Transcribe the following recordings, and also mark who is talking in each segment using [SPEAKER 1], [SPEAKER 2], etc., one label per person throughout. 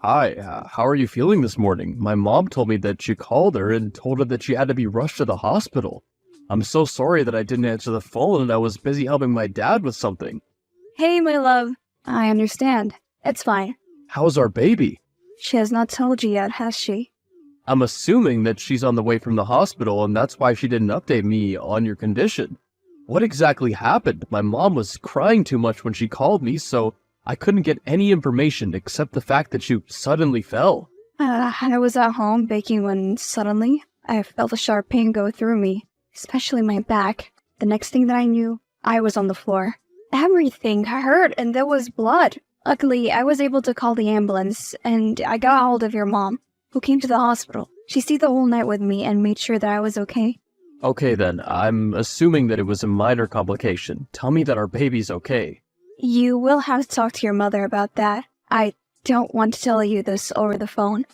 [SPEAKER 1] Hi, how are you feeling this morning? My mom told me that you called her and told her that she had to be rushed to the hospital. I'm so sorry that I didn't answer the phone and I was busy helping my dad with something.
[SPEAKER 2] Hey, my love. I understand. It's fine.
[SPEAKER 1] How's our baby?
[SPEAKER 2] She has not told you yet, has she?
[SPEAKER 1] I'm assuming that she's on the way from the hospital and that's why she didn't update me on your condition. What exactly happened? My mom was crying too much when she called me, so I couldn't get any information except the fact that you suddenly fell.
[SPEAKER 2] I was at home baking when suddenly I felt a sharp pain go through me, especially my back. The next thing that I knew, I was on the floor. Everything hurt and there was blood. Luckily, I was able to call the ambulance and I got a hold of your mom, who came to the hospital. She stayed the whole night with me and made sure that I was okay.
[SPEAKER 1] Okay then, I'm assuming that it was a minor complication. Tell me that our baby's okay.
[SPEAKER 2] You will have to talk to your mother about that. I don't want to tell you this over the phone.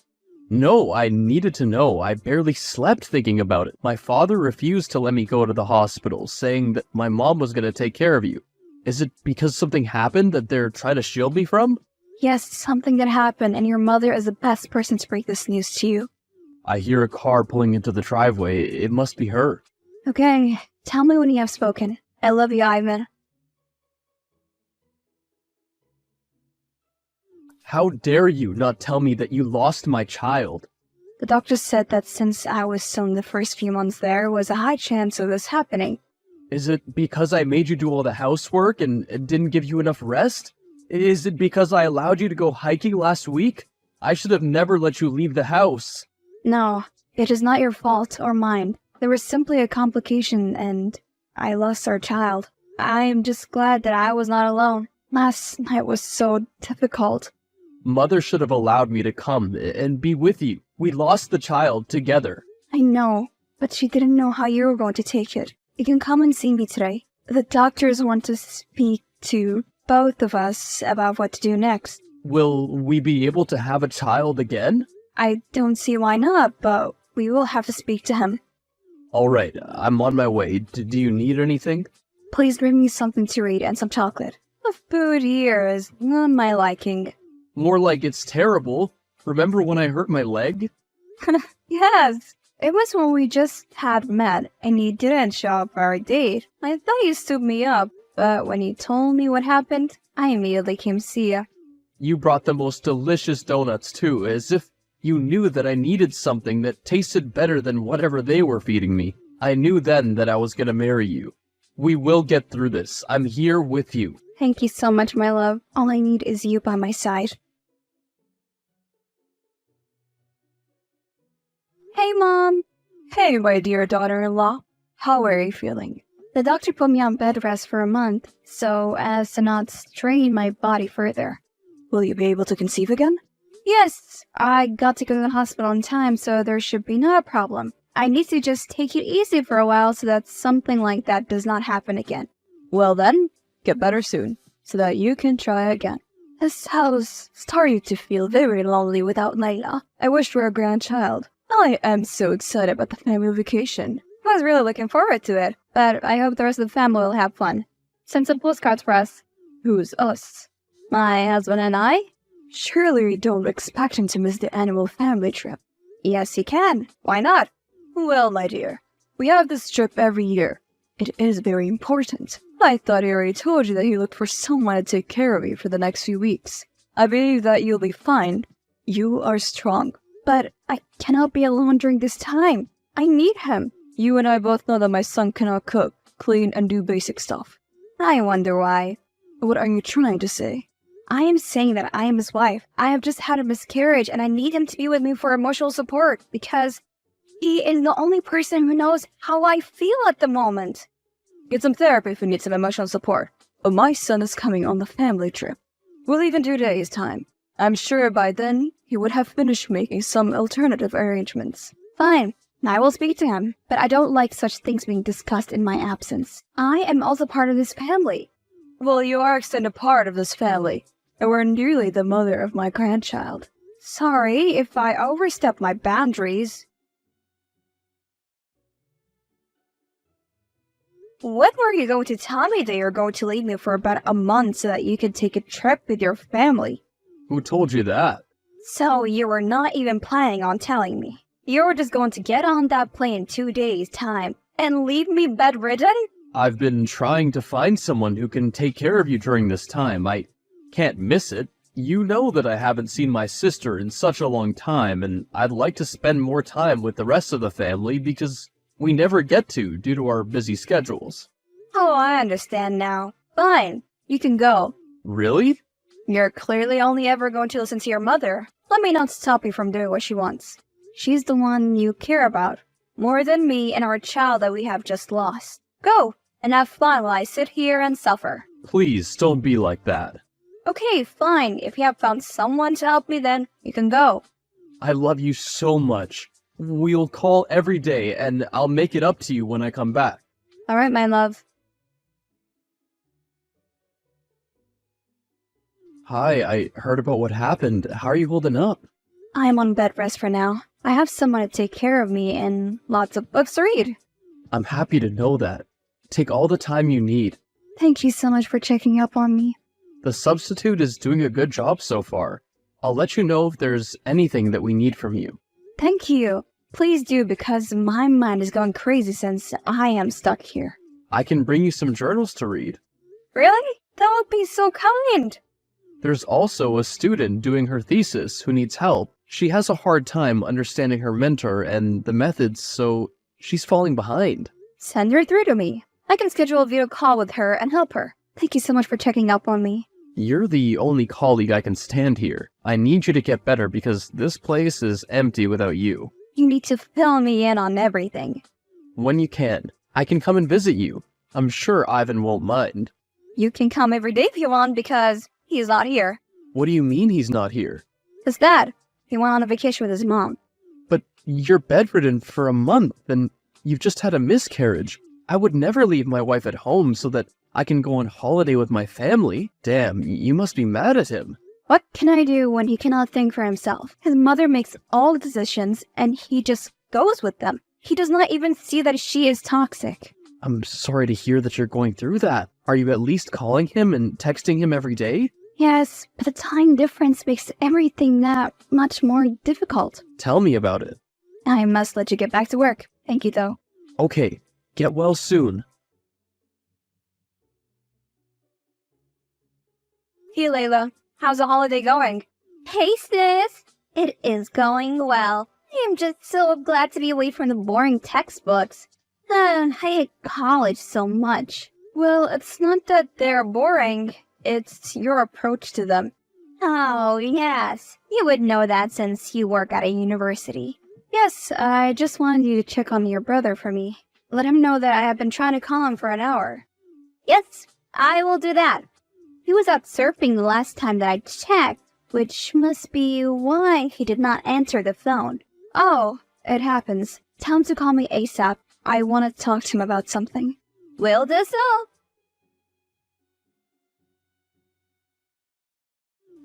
[SPEAKER 1] No, I needed to know. I barely slept thinking about it. My father refused to let me go to the hospital, saying that my mom was going to take care of you. Is it because something happened that they're trying to shield me from?
[SPEAKER 2] Yes, something that happened, and your mother is the best person to break this news to you.
[SPEAKER 1] I hear a car pulling into the driveway. It must be her.
[SPEAKER 2] Okay, tell me when you have spoken. I love you, Ivan.
[SPEAKER 1] How dare you not tell me that you lost my child?
[SPEAKER 2] The doctor said that since I was still in the first few months there was a high chance of this happening.
[SPEAKER 1] Is it because I made you do all the housework and didn't give you enough rest? Is it because I allowed you to go hiking last week? I should have never let you leave the house.
[SPEAKER 2] No, it is not your fault or mine. There was simply a complication and I lost our child. I am just glad that I was not alone. Last night was so difficult.
[SPEAKER 1] Mother should have allowed me to come and be with you. We lost the child together.
[SPEAKER 2] I know, but she didn't know how you were going to take it. You can come and see me today. The doctors want to speak to both of us about what to do next.
[SPEAKER 1] Will we be able to have a child again?
[SPEAKER 2] I don't see why not, but we will have to speak to him.
[SPEAKER 1] All right, I'm on my way. Do you need anything?
[SPEAKER 2] Please bring me something to eat and some chocolate. The food here is not my liking.
[SPEAKER 1] More like it's terrible. Remember when I hurt my leg?
[SPEAKER 2] Yes, it was when we just had met and you didn't show up for our date. I thought you stood me up, but when you told me what happened, I immediately came to see you.
[SPEAKER 1] You brought the most delicious donuts too, as if you knew that I needed something that tasted better than whatever they were feeding me. I knew then that I was gonna marry you. We will get through this. I'm here with you.
[SPEAKER 2] Thank you so much, my love. All I need is you by my side. Hey, Mom. Hey, my dear daughter-in-law. How are you feeling? The doctor put me on bed rest for a month, so as to not strain my body further. Will you be able to conceive again? Yes, I got to go to the hospital on time, so there should be no problem. I need to just take it easy for a while so that something like that does not happen again. Well then, get better soon, so that you can try again. This house started to feel very lonely without Layla. I wish for a grandchild. I am so excited about the family vacation. I was really looking forward to it, but I hope the rest of the family will have fun. Send some postcards for us. Who's us? My husband and I? Surely we don't expect him to miss the annual family trip. Yes, he can. Why not? Well, my dear, we have this trip every year. It is very important. I thought he already told you that he looked for someone to take care of you for the next few weeks. I believe that you'll be fine. You are strong. But I cannot be alone during this time. I need him. You and I both know that my son cannot cook, clean, and do basic stuff. I wonder why. What are you trying to say? I am saying that I am his wife. I have just had a miscarriage and I need him to be with me for emotional support because he is the only person who knows how I feel at the moment. Get some therapy if you need some emotional support. But my son is coming on the family trip. We'll leave in 2 days' time. I'm sure by then he would have finished making some alternative arrangements. Fine. I will speak to him, but I don't like such things being discussed in my absence. I am also part of this family. Well, you are extended part of this family, and we're nearly the mother of my grandchild. Sorry if I overstep my boundaries. When were you going to tell me that you're going to leave me for about a month so that you can take a trip with your family?
[SPEAKER 1] Who told you that?
[SPEAKER 2] So you were not even planning on telling me. You were just going to get on that plane in 2 days' time and leave me bedridden?
[SPEAKER 1] I've been trying to find someone who can take care of you during this time. I can't miss it. You know that I haven't seen my sister in such a long time, and I'd like to spend more time with the rest of the family because we never get to due to our busy schedules.
[SPEAKER 2] Oh, I understand now. Fine, you can go.
[SPEAKER 1] Really?
[SPEAKER 2] You're clearly only ever going to listen to your mother. Let me not stop you from doing what she wants. She's the one you care about, more than me and our child that we have just lost. Go, and have fun while I sit here and suffer.
[SPEAKER 1] Please, don't be like that.
[SPEAKER 2] Okay, fine. If you have found someone to help me, then you can go.
[SPEAKER 1] I love you so much. We'll call every day, and I'll make it up to you when I come back.
[SPEAKER 2] All right, my love.
[SPEAKER 1] Hi, I heard about what happened. How are you holding up?
[SPEAKER 2] I am on bed rest for now. I have someone to take care of me and lots of books to read.
[SPEAKER 1] I'm happy to know that. Take all the time you need.
[SPEAKER 2] Thank you so much for checking up on me.
[SPEAKER 1] The substitute is doing a good job so far. I'll let you know if there's anything that we need from you.
[SPEAKER 2] Thank you. Please do, because my mind is going crazy since I am stuck here.
[SPEAKER 1] I can bring you some journals to read.
[SPEAKER 2] Really? That would be so kind.
[SPEAKER 1] There's also a student doing her thesis who needs help. She has a hard time understanding her mentor and the methods, so she's falling behind.
[SPEAKER 2] Send her through to me. I can schedule a video call with her and help her. Thank you so much for checking up on me.
[SPEAKER 1] You're the only colleague I can stand here. I need you to get better because this place is empty without you.
[SPEAKER 2] You need to fill me in on everything.
[SPEAKER 1] When you can, I can come and visit you. I'm sure Ivan won't mind.
[SPEAKER 2] You can come every day if you want because he's not here.
[SPEAKER 1] What do you mean he's not here?
[SPEAKER 2] His dad. He went on a vacation with his mom.
[SPEAKER 1] But you're bedridden for a month and you've just had a miscarriage. I would never leave my wife at home so that I can go on holiday with my family. Damn, you must be mad at him.
[SPEAKER 2] What can I do when he cannot think for himself? His mother makes all the decisions and he just goes with them. He does not even see that she is toxic.
[SPEAKER 1] I'm sorry to hear that you're going through that. Are you at least calling him and texting him every day?
[SPEAKER 2] Yes, but the time difference makes everything that much more difficult.
[SPEAKER 1] Tell me about it.
[SPEAKER 2] I must let you get back to work. Thank you, though.
[SPEAKER 1] Okay, get well soon.
[SPEAKER 2] Hey, Layla. How's the holiday going? Hey, sis. It is going well. I am just so glad to be away from the boring textbooks. I hate college so much. Well, it's not that they're boring. It's your approach to them. Oh, yes. You would know that since you work at a university. Yes, I just wanted you to check on your brother for me. Let him know that I have been trying to call him for an hour. Yes, I will do that. He was out surfing the last time that I checked, which must be why he did not answer the phone. Oh, it happens. Tell him to call me ASAP. I want to talk to him about something. Will do so.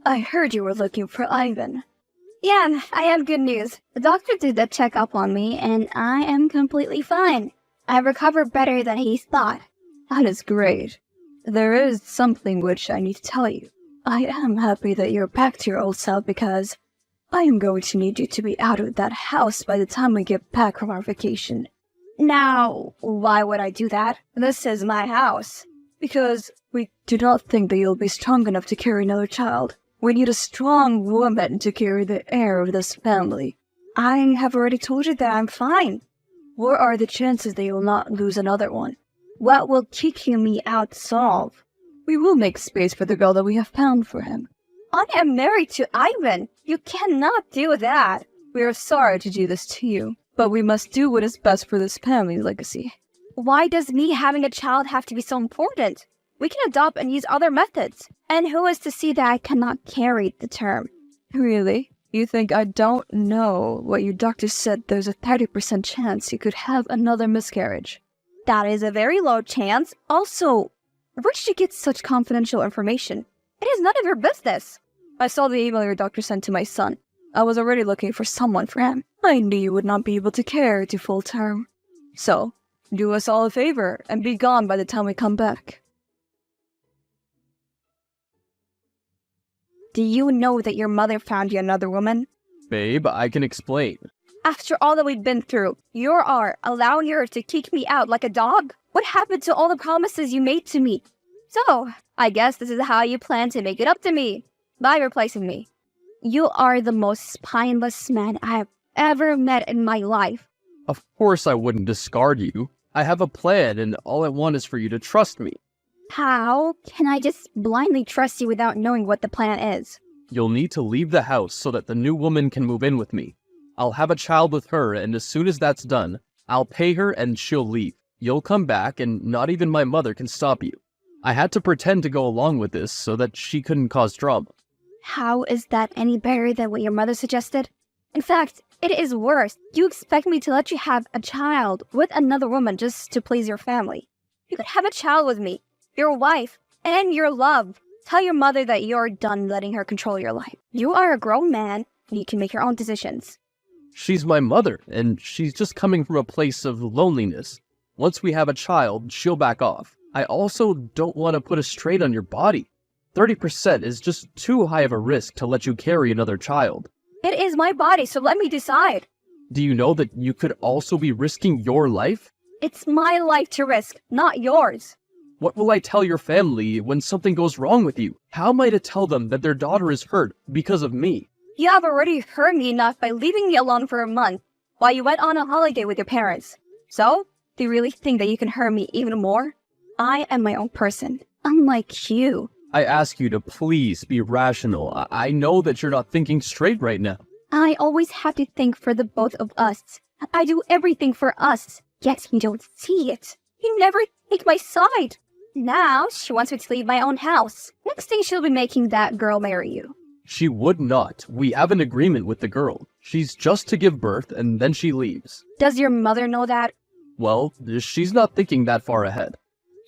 [SPEAKER 2] I heard you were looking for Ivan. Yeah, I have good news. The doctor did a checkup on me, and I am completely fine. I recovered better than he thought. That is great. There is something which I need to tell you. I am happy that you're back to your old self because I am going to need you to be out of that house by the time we get back from our vacation. Now, why would I do that? This is my house. Because we do not think that you'll be strong enough to carry another child. We need a strong woman to carry the heir of this family. I have already told you that I'm fine. What are the chances that you'll not lose another one? What will kicking me out solve? We will make space for the girl that we have found for him. I am married to Ivan. You cannot do that. We are sorry to do this to you, but we must do what is best for this family's legacy. Why does me having a child have to be so important? We can adopt and use other methods. And who is to see that I cannot carry the term? Really? You think I don't know what your doctor said there's a 30% chance you could have another miscarriage? That is a very low chance. Also, where did you get such confidential information? It is none of your business. I saw the email your doctor sent to my son. I was already looking for someone for him. I knew you would not be able to carry to full term. So, do us all a favor and be gone by the time we come back. Do you know that your mother found you another woman?
[SPEAKER 1] Babe, I can explain.
[SPEAKER 2] After all that we've been through, you are allowing her to kick me out like a dog? What happened to all the promises you made to me? So, I guess this is how you plan to make it up to me, by replacing me. You are the most spineless man I have ever met in my life.
[SPEAKER 1] Of course I wouldn't discard you. I have a plan, and all I want is for you to trust me.
[SPEAKER 2] How can I just blindly trust you without knowing what the plan is?
[SPEAKER 1] You'll need to leave the house so that the new woman can move in with me. I'll have a child with her, and as soon as that's done, I'll pay her and she'll leave. You'll come back, and not even my mother can stop you. I had to pretend to go along with this so that she couldn't cause drama.
[SPEAKER 2] How is that any better than what your mother suggested? In fact, it is worse. You expect me to let you have a child with another woman just to please your family. You could have a child with me, your wife, and your love. Tell your mother that you're done letting her control your life. You are a grown man, and you can make your own decisions.
[SPEAKER 1] She's my mother, and she's just coming from a place of loneliness. Once we have a child, she'll back off. I also don't want to put a strain on your body. 30% is just too high of a risk to let you carry another child.
[SPEAKER 2] It is my body, so let me decide.
[SPEAKER 1] Do you know that you could also be risking your life?
[SPEAKER 2] It's my life to risk, not yours.
[SPEAKER 1] What will I tell your family when something goes wrong with you? How am I to tell them that their daughter is hurt because of me?
[SPEAKER 2] You have already hurt me enough by leaving me alone for a month while you went on a holiday with your parents. So, do you really think that you can hurt me even more? I am my own person, unlike you.
[SPEAKER 1] I ask you to please be rational. I know that you're not thinking straight right now.
[SPEAKER 2] I always have to think for the both of us. I do everything for us, yet you don't see it. You never take my side. Now, she wants me to leave my own house. Next thing she'll be making that girl marry you.
[SPEAKER 1] She would not. We have an agreement with the girl. She's just to give birth, and then she leaves.
[SPEAKER 2] Does your mother know that?
[SPEAKER 1] Well, she's not thinking that far ahead.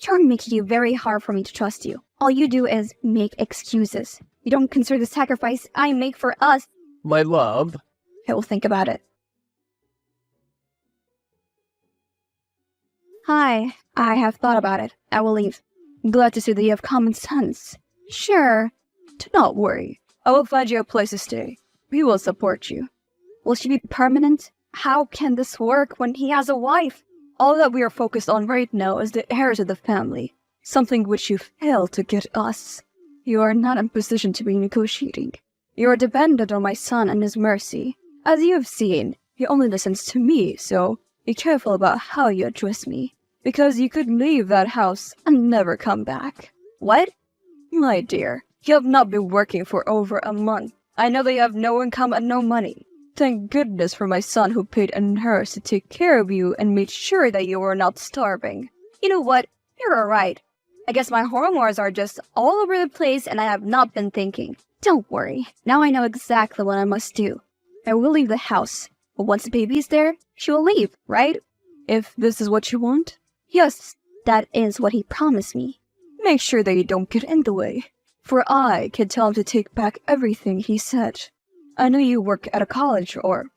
[SPEAKER 2] You're making it very hard for me to trust you. All you do is make excuses. You don't consider the sacrifice I make for us.
[SPEAKER 1] My love.
[SPEAKER 2] I will think about it. Hi, I have thought about it. I will leave. Glad to see that you have common sense. Sure. Do not worry. I will find you a place to stay. We will support you. Will she be permanent? How can this work when he has a wife? All that we are focused on right now is the heirs of the family. Something which you failed to get us. You are not in position to be negotiating. You are dependent on my son and his mercy. As you have seen, he only listens to me, so be careful about how you address me. Because you could leave that house and never come back. What? My dear, you have not been working for over a month. I know that you have no income and no money. Thank goodness for my son who paid a nurse to take care of you and made sure that you were not starving. You know what? You're alright. I guess my hormones are just all over the place and I have not been thinking. Don't worry. Now I know exactly what I must do. I will leave the house. But once the baby is there, she will leave, right? If this is what you want? Yes, that is what he promised me. Make sure that you don't get in the way. For I can tell him to take back everything he said. I know you work at a college or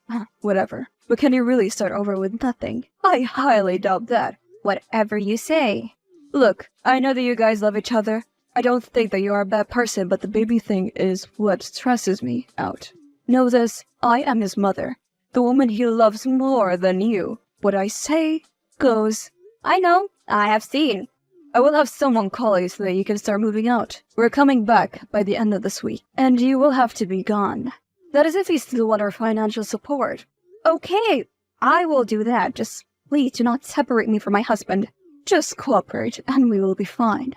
[SPEAKER 2] whatever, but can you really start over with nothing? I highly doubt that. Whatever you say. Look, I know that you guys love each other. I don't think that you are a bad person, but the baby thing is what stresses me out. Know this, I am his mother. The woman he loves more than you. What I say goes. I know, I have seen. I will have someone call you so that you can start moving out. We're coming back by the end of this week, and you will have to be gone. That is if you still want our financial support. Okay, I will do that. Just please do not separate me from my husband. Just cooperate, and we will be fine.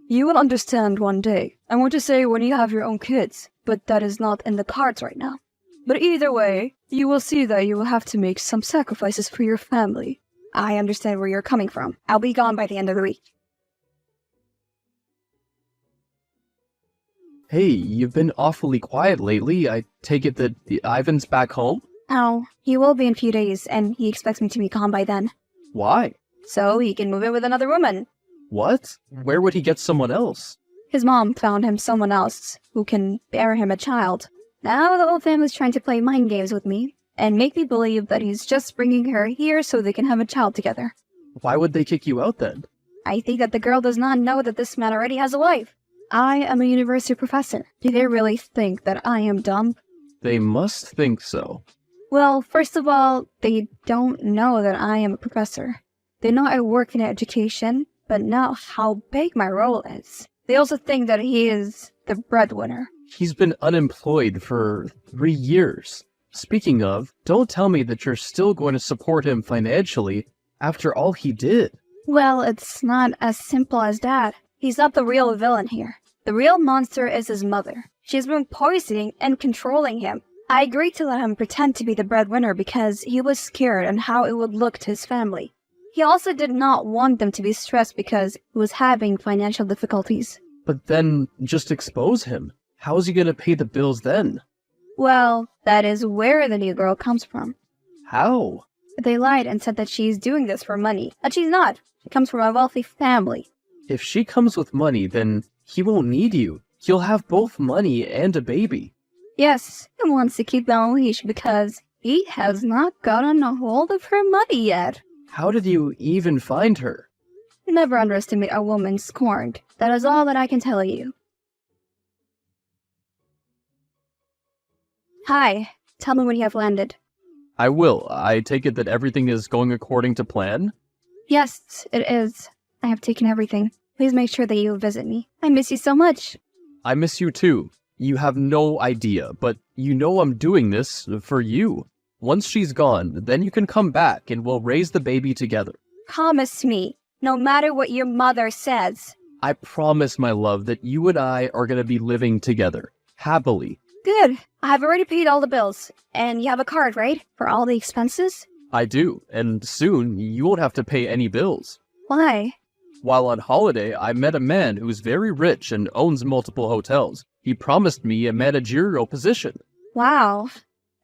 [SPEAKER 2] You will understand one day. I want to say when you have your own kids, but that is not in the cards right now. But either way, you will see that you will have to make some sacrifices for your family. I understand where you're coming from. I'll be gone by the end of the week.
[SPEAKER 1] Hey, you've been awfully quiet lately. I take it that Ivan's back home?
[SPEAKER 2] Oh, he will be in a few days, and he expects me to be gone by then.
[SPEAKER 1] Why?
[SPEAKER 2] So he can move in with another woman.
[SPEAKER 1] What? Where would he get someone else?
[SPEAKER 2] His mom found him someone else who can bear him a child. Now the whole family's trying to play mind games with me and make me believe that he's just bringing her here so they can have a child together.
[SPEAKER 1] Why would they kick you out then?
[SPEAKER 2] I think that the girl does not know that this man already has a wife. I am a university professor. Do they really think that I am dumb?
[SPEAKER 1] They must think so.
[SPEAKER 2] Well, first of all, they don't know that I am a professor. They know I work in education, but not how big my role is. They also think that he is the breadwinner.
[SPEAKER 1] He's been unemployed for 3 years. Speaking of, don't tell me that you're still going to support him financially after all he did.
[SPEAKER 2] Well, it's not as simple as that. He's not the real villain here. The real monster is his mother. She's been poisoning and controlling him. I agreed to let him pretend to be the breadwinner because he was scared on how it would look to his family. He also did not want them to be stressed because he was having financial difficulties.
[SPEAKER 1] But then, just expose him. How's he gonna pay the bills then?
[SPEAKER 2] Well, that is where the new girl comes from.
[SPEAKER 1] How?
[SPEAKER 2] They lied and said that she's doing this for money, but she's not. She comes from a wealthy family.
[SPEAKER 1] If she comes with money, then he won't need you. He'll have both money and a baby.
[SPEAKER 2] Yes, he wants to keep them on leash because he has not gotten a hold of her money yet.
[SPEAKER 1] How did you even find her?
[SPEAKER 2] Never underestimate a woman scorned. That is all that I can tell you. Hi, tell me when you have landed.
[SPEAKER 1] I will. I take it that everything is going according to plan?
[SPEAKER 2] Yes, it is. I have taken everything. Please make sure that you visit me. I miss you so much.
[SPEAKER 1] I miss you too. You have no idea, but you know I'm doing this for you. Once she's gone, then you can come back and we'll raise the baby together.
[SPEAKER 2] Promise me, no matter what your mother says.
[SPEAKER 1] I promise, my love, that you and I are going to be living together, happily.
[SPEAKER 2] Good. I have already paid all the bills. And you have a card, right? For all the expenses?
[SPEAKER 1] I do, and soon you won't have to pay any bills.
[SPEAKER 2] Why?
[SPEAKER 1] While on holiday, I met a man who's very rich and owns multiple hotels. He promised me a managerial position.
[SPEAKER 2] Wow.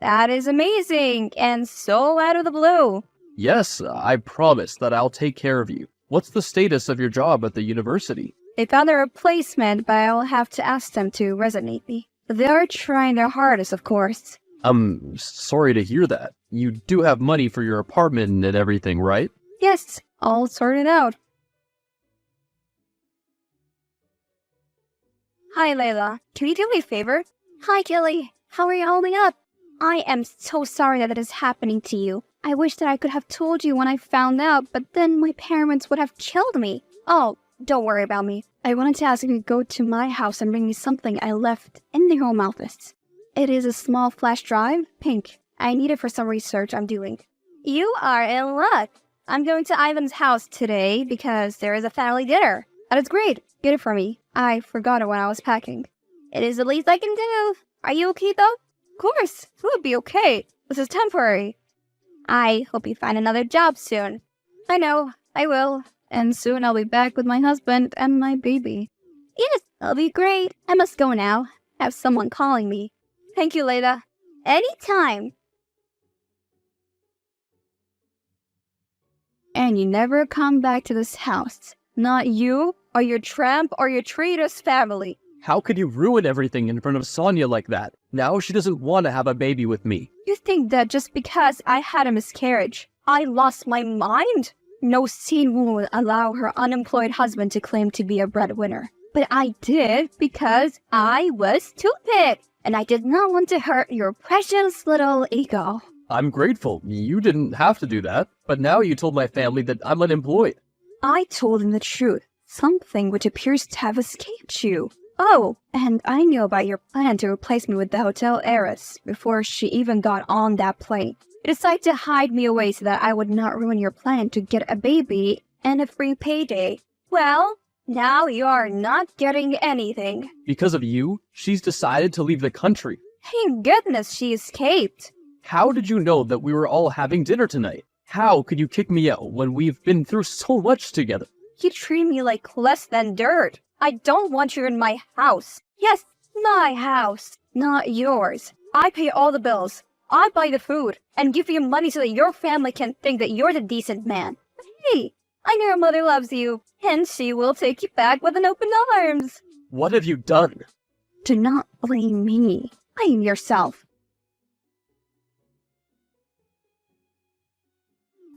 [SPEAKER 2] That is amazing and so out of the blue.
[SPEAKER 1] Yes, I promise that I'll take care of you. What's the status of your job at the university?
[SPEAKER 2] They found a replacement, but I'll have to ask them to resonate me. They are trying their hardest, of course.
[SPEAKER 1] I'm sorry to hear that. You do have money for your apartment and everything, right?
[SPEAKER 2] Yes, all sorted out. Hi, Layla. Can you do me a favor? Hi, Kelly. How are you holding up? I am so sorry that it is happening to you. I wish that I could have told you when I found out, but then my parents would have killed me. Oh, don't worry about me. I wanted to ask you to go to my house and bring me something I left in the home office. It is a small flash drive, pink. I need it for some research I'm doing. You are in luck. I'm going to Ivan's house today because there is a family dinner. That is great. Get it for me. I forgot it when I was packing. It is the least I can do. Are you okay though? Of course. It would be okay. This is temporary. I hope you find another job soon. I know. I will. And soon I'll be back with my husband and my baby. Yes, that'll be great. I must go now. I have someone calling me. Thank you, Layla. Anytime. And you never come back to this house. Not you, or your tramp, or your traitorous family.
[SPEAKER 1] How could you ruin everything in front of Sonia like that? Now she doesn't want to have a baby with me.
[SPEAKER 2] You think that just because I had a miscarriage, I lost my mind? No sane woman would allow her unemployed husband to claim to be a breadwinner. But I did because I was stupid, and I did not want to hurt your precious little ego.
[SPEAKER 1] I'm grateful. You didn't have to do that, but now you told my family that I'm unemployed.
[SPEAKER 2] I told them the truth, something which appears to have escaped you. Oh, and I knew about your plan to replace me with the hotel heiress before she even got on that plane. You decided to hide me away so that I would not ruin your plan to get a baby and a free payday. Well, now you are not getting anything.
[SPEAKER 1] Because of you, she's decided to leave the country.
[SPEAKER 2] Thank goodness she escaped.
[SPEAKER 1] How did you know that we were all having dinner tonight? How could you kick me out when we've been through so much together?
[SPEAKER 2] You treat me like less than dirt. I don't want you in my house. Yes, my house, not yours. I pay all the bills. I buy the food and give you money so that your family can think that you're the decent man. But hey, I know your mother loves you, and she will take you back with an open arms.
[SPEAKER 1] What have you done?
[SPEAKER 2] Do not blame me. Blame yourself.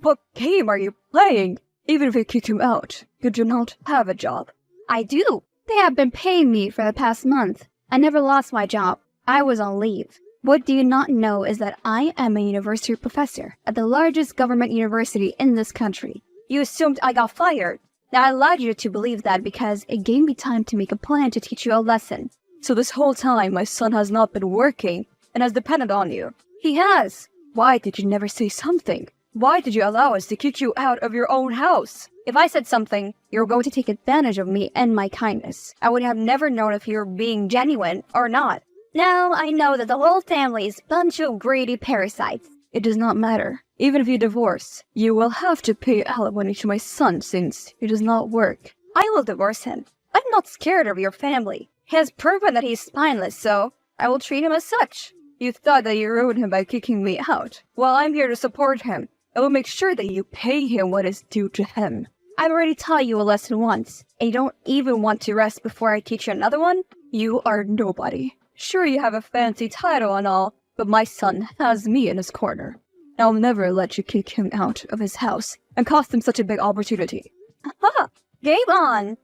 [SPEAKER 2] What game are you playing? Even if you kick him out, you do not have a job. I do. They have been paying me for the past month. I never lost my job. I was on leave. What do you not know is that I am a university professor at the largest government university in this country. You assumed I got fired. Now I allowed you to believe that because it gave me time to make a plan to teach you a lesson. So this whole time my son has not been working and has depended on you. He has. Why did you never say something? Why did you allow us to kick you out of your own house? If I said something, you were going to take advantage of me and my kindness. I would have never known if you were being genuine or not. Now I know that the whole family is a bunch of greedy parasites. It does not matter. Even if you divorce, you will have to pay alimony to my son since he does not work. I will divorce him. I'm not scared of your family. He has proven that he's spineless, so I will treat him as such. You thought that you ruined him by kicking me out. Well, I'm here to support him. I will make sure that you pay him what is due to him. I've already taught you a lesson once, and you don't even want to rest before I teach you another one? You are nobody. Sure, you have a fancy title and all, but my son has me in his corner. I'll never let you kick him out of his house and cost him such a big opportunity. Aha! Game on!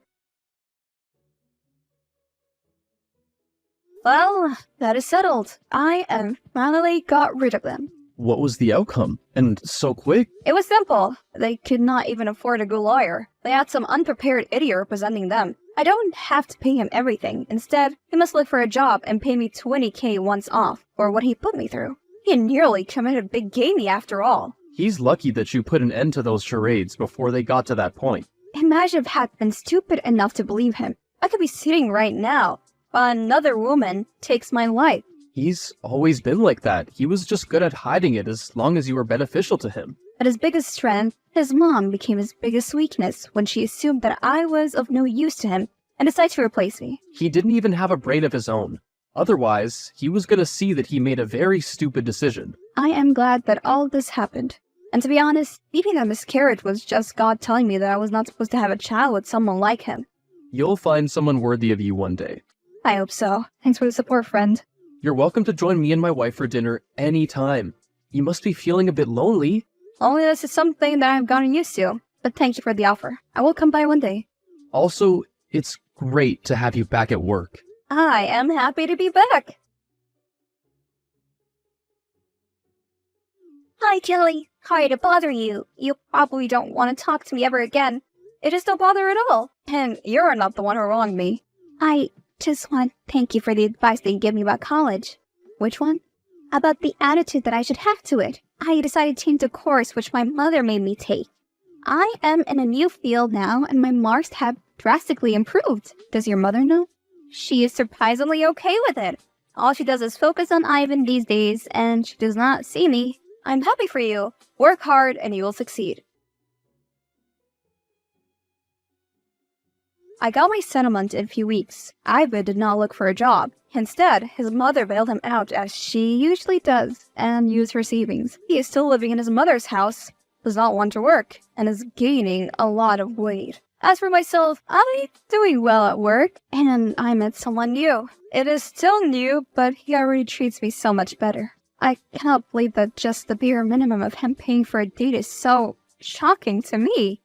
[SPEAKER 2] Well, that is settled. I am finally got rid of them.
[SPEAKER 1] What was the outcome? And so quick?
[SPEAKER 2] It was simple. They could not even afford a good lawyer. They had some unprepared idiot representing them. I don't have to pay him everything. Instead, he must look for a job and pay me $20,000 once off, for what he put me through. He nearly committed big gamey after all.
[SPEAKER 1] He's lucky that you put an end to those charades before they got to that point.
[SPEAKER 2] Imagine if I had been stupid enough to believe him. I could be sitting right now, while another woman takes my life.
[SPEAKER 1] He's always been like that. He was just good at hiding it as long as you were beneficial to him.
[SPEAKER 2] At his biggest strength, his mom became his biggest weakness when she assumed that I was of no use to him and decided to replace me.
[SPEAKER 1] He didn't even have a brain of his own. Otherwise, he was gonna see that he made a very stupid decision.
[SPEAKER 2] I am glad that all of this happened. And to be honest, even that miscarriage was just God telling me that I was not supposed to have a child with someone like him.
[SPEAKER 1] You'll find someone worthy of you one day.
[SPEAKER 2] I hope so. Thanks for the support, friend.
[SPEAKER 1] You're welcome to join me and my wife for dinner anytime. You must be feeling a bit lonely.
[SPEAKER 2] Only this is something that I've gotten used to. But thank you for the offer. I will come by one day.
[SPEAKER 1] Also, it's great to have you back at work.
[SPEAKER 2] I am happy to be back. Hi, Jelly. Sorry to bother you. You probably don't want to talk to me ever again. It is no bother at all. And you're not the one who wronged me. I just want to thank you for the advice that you gave me about college. Which one? About the attitude that I should have to it. I decided to change the course which my mother made me take. I am in a new field now, and my marks have drastically improved. Does your mother know? She is surprisingly okay with it. All she does is focus on Ivan these days, and she does not see me. I'm happy for you. Work hard, and you will succeed. I got my settlement in a few weeks. Ivan did not look for a job. Instead, his mother bailed him out as she usually does and used her savings. He is still living in his mother's house, does not want to work, and is gaining a lot of weight. As for myself, I'm doing well at work, and I met someone new. It is still new, but he already treats me so much better. I cannot believe that just the bare minimum of him paying for a date is so shocking to me.